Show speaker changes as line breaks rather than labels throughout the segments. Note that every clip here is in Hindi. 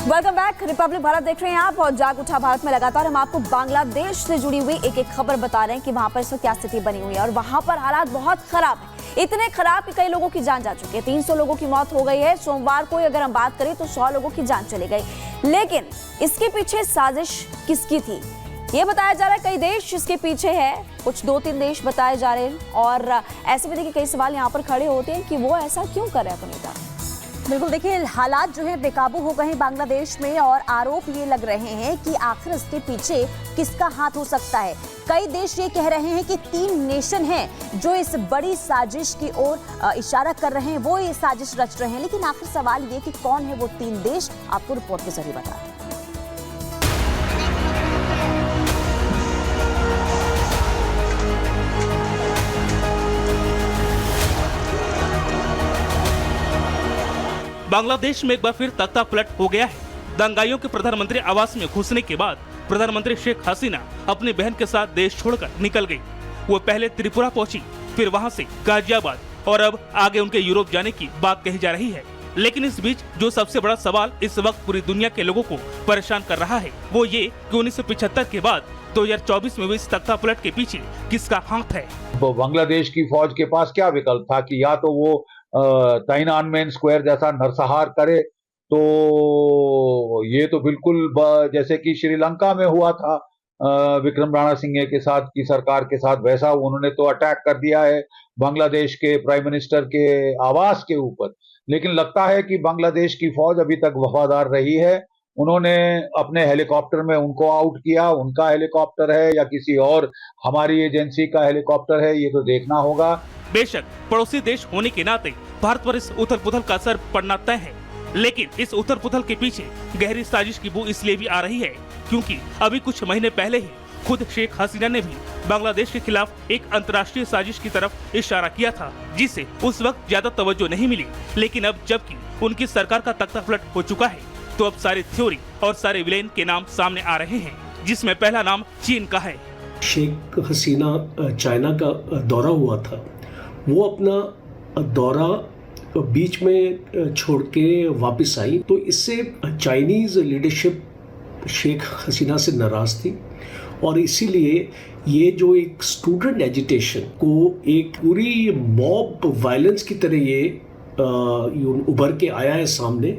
Welcome back. रिपब्लिक भारत देख रहे हैं आप और जाग उठा भारत में लगातार हम आपको बांग्लादेश से जुड़ी हुई एक एक खबर बता रहे हैं कि वहां पर इस वक्त क्या स्थिति बनी हुई है और वहां पर हालात बहुत खराब है, इतने खराब कि कई लोगों की जान जा चुकी है। 300 लोगों की मौत हो गई है। सोमवार को अगर हम बात करें तो 100 लोगों की जान चली गई। लेकिन इसके पीछे साजिश किसकी थी ये बताया जा रहा है। कई देश इसके पीछे है, कुछ 2-3 देश बताए जा रहे हैं और ऐसे में देखिए कई सवाल यहाँ पर खड़े होते हैं कि वो ऐसा क्यों कर रहा है। पुनीता,
बिल्कुल, देखिए हालात जो है बेकाबू हो गए हैं बांग्लादेश में और आरोप ये लग रहे हैं कि आखिर इसके पीछे किसका हाथ हो सकता है। कई देश ये कह रहे हैं कि 3 नेशन हैं जो इस बड़ी साजिश की ओर इशारा कर रहे हैं, वो ये साजिश रच रहे हैं। लेकिन आखिर सवाल ये कि कौन है वो 3 देश, आपको रिपोर्ट के जरिए बता दें।
बांग्लादेश में एक बार फिर तख्ता पलट हो गया है। दंगाइयों के प्रधानमंत्री आवास में घुसने के बाद प्रधानमंत्री शेख हसीना अपनी बहन के साथ देश छोड़कर निकल गई। वो पहले त्रिपुरा पहुंची, फिर वहां से गाजियाबाद और अब आगे उनके यूरोप जाने की बात कही जा रही है। लेकिन इस बीच जो सबसे बड़ा सवाल इस वक्त पूरी दुनिया के लोगों को परेशान कर रहा है वो ये कि 1975 के बाद 2024 में हुई इस तख्ता पलट के पीछे किसका हाथ है।
बांग्लादेश की फौज के पास क्या विकल्प था कि या तो वो ताइनानमेन स्क्वायर जैसा नरसंहार करे, तो ये तो बिल्कुल जैसे कि श्रीलंका में हुआ था विक्रम राणा सिंह के साथ की सरकार के साथ, वैसा उन्होंने तो अटैक कर दिया है बांग्लादेश के प्राइम मिनिस्टर के आवास के ऊपर। लेकिन लगता है कि बांग्लादेश की फौज अभी तक वफादार रही है। उन्होंने अपने हेलीकॉप्टर में उनको आउट किया, उनका हेलीकॉप्टर है या किसी और हमारी एजेंसी का हेलीकॉप्टर है, ये तो देखना होगा।
बेशक पड़ोसी देश होने के नाते भारत पर इस उथल पुथल का असर पड़ना तय है, लेकिन इस उथल पुथल के पीछे गहरी साजिश की बू इसलिए भी आ रही है क्योंकि अभी कुछ महीने पहले ही खुद शेख हसीना ने भी बांग्लादेश के खिलाफ एक अंतर्राष्ट्रीय साजिश की तरफ इशारा किया था, जिसे उस वक्त ज्यादा तवज्जो नहीं मिली। लेकिन अब जबकि उनकी सरकार का तख्ता पलट हो चुका है तो अब सारी थ्योरी और सारे विलेन के नाम सामने आ रहे हैं, जिसमें पहला नाम चीन का है।
शेख हसीना चाइना का दौरा हुआ था, वो अपना दौरा बीच में छोड़ के वापस आई, तो इससे चाइनीज लीडरशिप शेख हसीना से नाराज थी और इसीलिए ये जो एक स्टूडेंट एजिटेशन को एक पूरी मॉब वायलेंस की तरह ये उभर के आया है सामने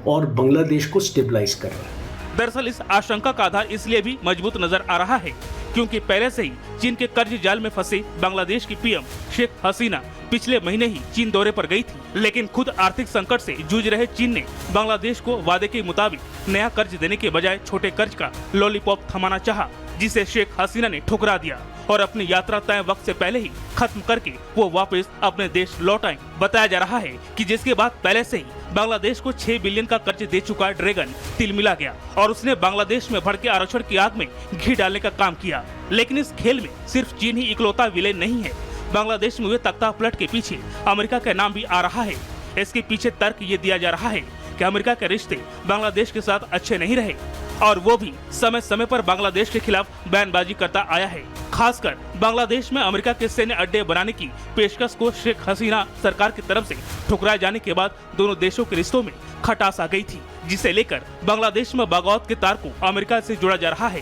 और बांग्लादेश को स्टेबलाइज कर रहा है।
दरअसल इस आशंका का आधार इसलिए भी मजबूत नजर आ रहा है क्योंकि पहले से ही चीन के कर्ज जाल में फंसे बांग्लादेश की पीएम शेख हसीना पिछले महीने ही चीन दौरे पर गई थी। लेकिन खुद आर्थिक संकट से जूझ रहे चीन ने बांग्लादेश को वादे के मुताबिक नया कर्ज देने के बजाय छोटे कर्ज का लॉलीपॉप थमाना चाहा, जिसे शेख हसीना ने ठुकरा दिया और अपनी यात्रा तय वक्त से पहले ही खत्म करके वो वापस अपने देश लौट आए। बताया जा रहा है कि जिसके बाद पहले से ही बांग्लादेश को 6 बिलियन का कर्ज दे चुका ड्रैगन तिलमिला गया और उसने बांग्लादेश में भड़के आरक्षण की आग में घी डालने का काम किया। लेकिन इस खेल में सिर्फ चीन ही इकलौता विलेन नहीं है। बांग्लादेश में हुए तख्ता पलट के पीछे अमेरिका का नाम भी आ रहा है। इसके पीछे तर्क ये दिया जा रहा है कि अमेरिका के रिश्ते बांग्लादेश के साथ अच्छे नहीं रहे और वो भी समय समय पर बांग्लादेश के खिलाफ बयानबाजी करता आया है। खासकर बांग्लादेश में अमेरिका के सैन्य अड्डे बनाने की पेशकश को शेख हसीना सरकार की तरफ से ठुकराए जाने के बाद दोनों देशों के रिश्तों में खटास आ गई थी, जिसे लेकर बांग्लादेश में बगावत के तार को अमेरिका से जोड़ा जा रहा है।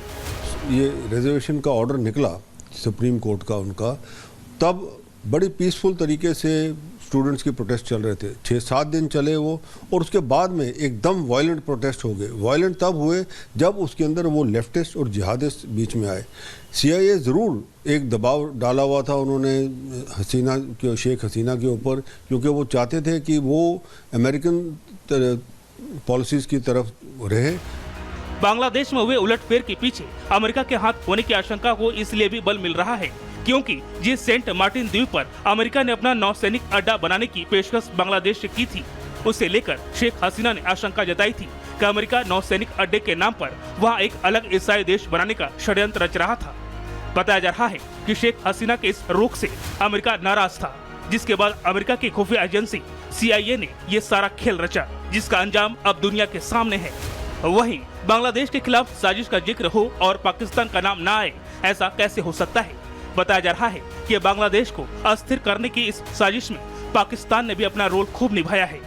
ये रिजर्वेशन का ऑर्डर निकला सुप्रीम कोर्ट का उनका, तब बड़ी पीसफुल तरीके से स्टूडेंट्स के प्रोटेस्ट चल रहे थे। 6-7 दिन चले वो और उसके बाद में एकदम वायलेंट प्रोटेस्ट हो गए। वायलेंट तब हुए जब उसके अंदर वो लेफ्टिस्ट और जिहादिस्ट बीच में आए। CIA ज़रूर एक दबाव डाला हुआ था उन्होंने हसीना के, शेख हसीना के ऊपर, क्योंकि वो चाहते थे कि वो अमेरिकन पॉलिसीज़ की तरफ रहे।
बांग्लादेश में हुए उलटफेर के पीछे अमेरिका के हाथ होने की आशंका को इसलिए भी बल मिल रहा है क्योंकि जिस सेंट मार्टिन द्वीप पर अमेरिका ने अपना नौसैनिक अड्डा बनाने की पेशकश बांग्लादेश से की थी, उसे लेकर शेख हसीना ने आशंका जताई थी कि अमेरिका नौसैनिक अड्डे के नाम पर वहां एक अलग ईसाई देश बनाने का षड्यंत्र रच रहा था। बताया जा रहा है कि शेख हसीना के इस रुख से अमेरिका नाराज था, जिसके बाद अमेरिका की खुफिया एजेंसी CIA ने ये सारा खेल रचा, जिसका अंजाम अब दुनिया के सामने है। वहीं बांग्लादेश के खिलाफ साजिश का जिक्र हो और पाकिस्तान का नाम ना आए, ऐसा कैसे हो सकता है। बताया जा रहा है कि बांग्लादेश को अस्थिर करने की इस साजिश में पाकिस्तान ने भी अपना रोल खूब निभाया है।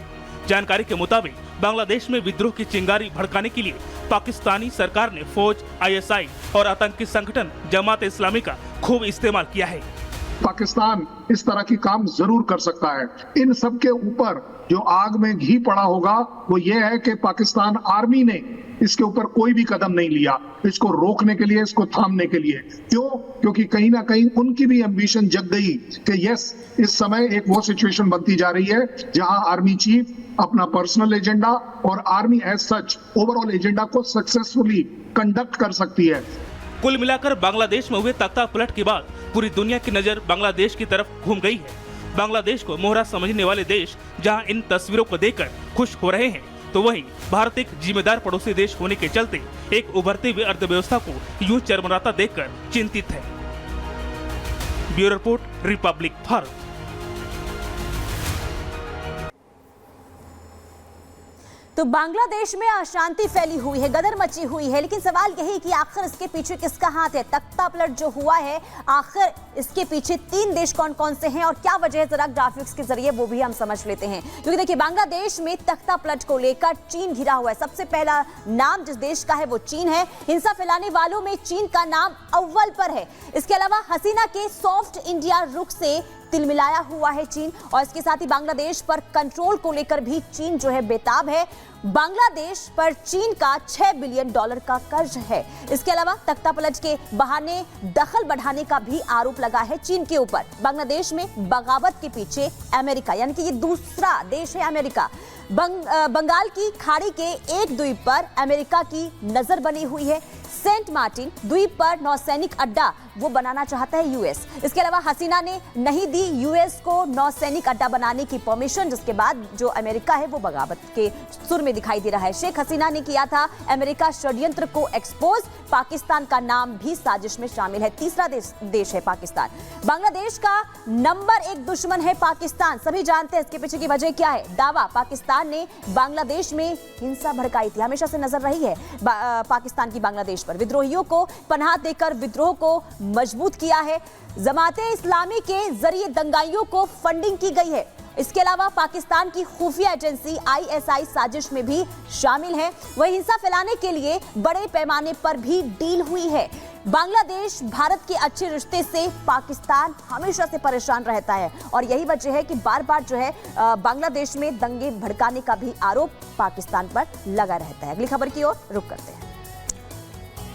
जानकारी के मुताबिक बांग्लादेश में विद्रोह की चिंगारी भड़काने के लिए पाकिस्तानी सरकार ने फौज, ISI और आतंकी संगठन जमात इस्लामी का खूब इस्तेमाल किया है।
पाकिस्तान इस तरह की काम जरूर कर सकता है। इन सब के ऊपर जो आग में घी पड़ा होगा वो ये है कि पाकिस्तान आर्मी ने इसके ऊपर कोई भी कदम नहीं लिया इसको रोकने के लिए, इसको थामने के लिए। क्यों? क्योंकि कहीं ना कहीं उनकी भी एम्बिशन जग गई कि यस, इस समय एक वो सिचुएशन बनती जा रही है जहां आर्मी चीफ अपना पर्सनल एजेंडा और army as such overall agenda को सक्सेसफुली कंडक्ट कर सकती है।
कुल मिलाकर बांग्लादेश में हुए तख्ता पलट के बाद पूरी दुनिया की नजर बांग्लादेश की तरफ घूम गई है। बांग्लादेश को मोहरा समझने वाले देश जहां इन तस्वीरों को देखकर खुश हो रहे हैं, तो वहीं भारत एक जिम्मेदार पड़ोसी देश होने के चलते एक उभरती हुई अर्थव्यवस्था को यूं चरमराता देखकर चिंतित है। Bureau report, Republic Bharat.
तो बांग्लादेश में अशांति फैली हुई है, गदर मची हुई है, लेकिन सवाल यही कि आखिर इसके पीछे किसका हाथ है? तख्ता पलट जो हुआ है, आखिर इसके पीछे 3 देश कौन कौन से हैं और क्या वजह है, जरा ग्राफिक्स के जरिए वो भी हम समझ लेते हैं। क्योंकि देखिए, बांग्लादेश में तख्ता पलट को लेकर चीन घिरा हुआ है। सबसे पहला नाम जिस देश का है वो चीन है। हिंसा फैलाने वालों में चीन का नाम अव्वल पर है। इसके अलावा हसीना के सॉफ्ट इंडिया रुख से तिलमिलाया हुआ है चीन, और इसके साथ ही बांग्लादेश पर कंट्रोल को लेकर भी चीन जो है बेताब है। बांग्लादेश पर चीन का $6 बिलियन का कर्ज है। इसके अलावा तख्ता पलट के बहाने दखल बढ़ाने का भी आरोप लगा है चीन के ऊपर। बांग्लादेश में बगावत के पीछे अमेरिका, यानी कि ये दूसरा देश है अमेरिका। बंगाल की खाड़ी के एक द्वीप पर अमेरिका की नजर बनी हुई है। सेंट मार्टिन द्वीप पर नौसैनिक अड्डा वो बनाना चाहता है यूएस। इसके अलावा हसीना ने नहीं दी यूएस को नौसैनिक अड्डा बनाने की परमिशन, जिसके बाद जो अमेरिका है वो बगावत के सुर में दिखाई दे रहा है। शेख हसीना ने किया था अमेरिका षड्यंत्र को एक्सपोज। पाकिस्तान का नाम भी साजिश में शामिल है। तीसरा देश है पाकिस्तान। बांग्लादेश का नंबर 1 दुश्मन है पाकिस्तान। सभी जानते हैं इसके पीछे की वजह क्या है। दावा पाकिस्तान ने बांग्लादेश में हिंसा भड़काई थी, हमेशा से नजर रही है पाकिस्तान की बांग्लादेश पर। विद्रोहियों को पनाह देकर विद्रोह को मजबूत किया है। जमाते इस्लामी के जरिए दंगाइयों को फंडिंग की गई है। इसके अलावा पाकिस्तान की खुफिया एजेंसी ISI साजिश में भी शामिल है। वह हिंसा फैलाने के लिए बड़े पैमाने पर भी डील हुई है। बांग्लादेश भारत के अच्छे रिश्ते से पाकिस्तान हमेशा से परेशान रहता है, और यही वजह है कि बार बार जो है बांग्लादेश में दंगे भड़काने का भी आरोप पाकिस्तान पर लगा रहता है। अगली खबर की ओर रुख करते हैं।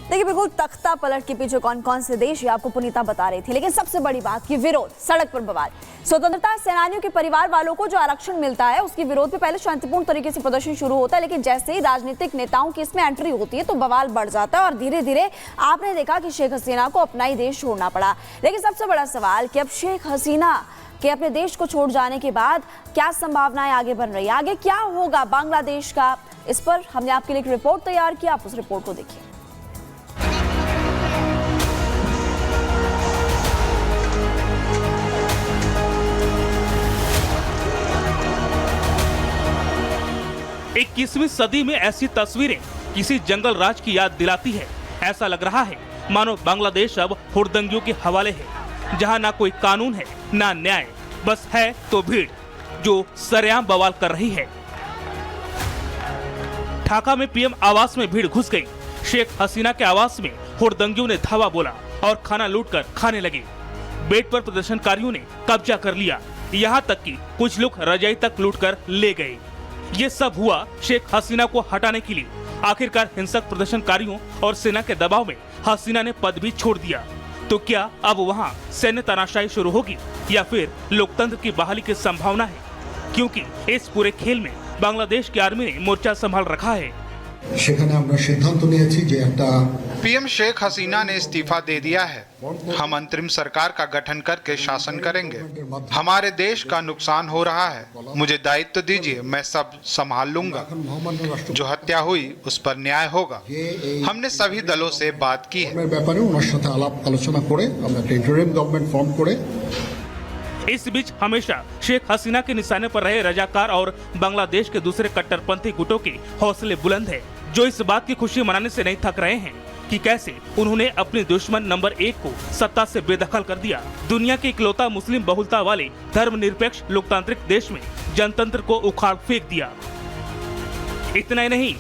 देखिए, बिल्कुल तख्ता पलट के पीछे कौन कौन से देश, ये आपको पुनीता बता रही थी, लेकिन सबसे बड़ी बात कि विरोध, सड़क पर बवाल। स्वतंत्रता सेनानियों के परिवार वालों को जो आरक्षण मिलता है उसके विरोध में पहले शांतिपूर्ण तरीके से प्रदर्शन शुरू होता है, लेकिन जैसे ही राजनीतिक नेताओं की इसमें एंट्री होती है तो बवाल बढ़ जाता है, और धीरे धीरे आपने देखा कि शेख हसीना को अपना ही देश छोड़ना पड़ा। लेकिन सबसे बड़ा सवाल कि अब शेख हसीना के अपने देश को छोड़ जाने के बाद क्या संभावनाएं आगे बन रही है, आगे क्या होगा बांग्लादेश का, इस पर हमने आपके लिए एक रिपोर्ट तैयार किया। आप उस रिपोर्ट को देखिए।
इक्कीसवीं सदी में ऐसी तस्वीरें किसी जंगल राज की याद दिलाती है। ऐसा लग रहा है मानो बांग्लादेश अब हुड़दंगियों के हवाले है, जहां ना कोई कानून है ना न्याय, बस है तो भीड़ जो सरेआम बवाल कर रही है। ढाका में PM आवास में भीड़ घुस गई। शेख हसीना के आवास में हुड़दंगियों ने धावा बोला और खाना लूटकर खाने लगे। बेड पर प्रदर्शनकारियों ने कब्जा कर लिया, यहाँ तक कि कुछ लोग रजाई तक लूटकर ले गए। ये सब हुआ शेख हसीना को हटाने के लिए। आखिरकार हिंसक प्रदर्शनकारियों और सेना के दबाव में हसीना ने पद भी छोड़ दिया। तो क्या अब वहाँ सैन्य तानाशाही शुरू होगी या फिर लोकतंत्र की बहाली की संभावना है? क्योंकि इस पूरे खेल में बांग्लादेश की आर्मी ने मोर्चा संभाल रखा है।
PM शेख हसीना ने इस्तीफा दे दिया है। हम अंतरिम सरकार का गठन करके शासन करेंगे। हमारे देश का नुकसान हो रहा है, मुझे दायित्व दीजिए, मैं सब संभाल लूंगा। जो हत्या हुई उस पर न्याय होगा। हमने सभी दलों से बात की है।
इस बीच हमेशा शेख हसीना के निशाने पर रहे रजाकार और बांग्लादेश के दूसरे कट्टरपंथी गुटों के हौसले बुलंद है, जो इस बात की खुशी मनाने से नहीं थक रहे हैं कि कैसे उन्होंने अपने दुश्मन नंबर 1 को सत्ता से बेदखल कर दिया। दुनिया के इकलौता मुस्लिम बहुलता वाले धर्मनिरपेक्ष लोकतांत्रिक देश में जनतंत्र को उखाड़ फेंक दिया। इतना ही नहीं,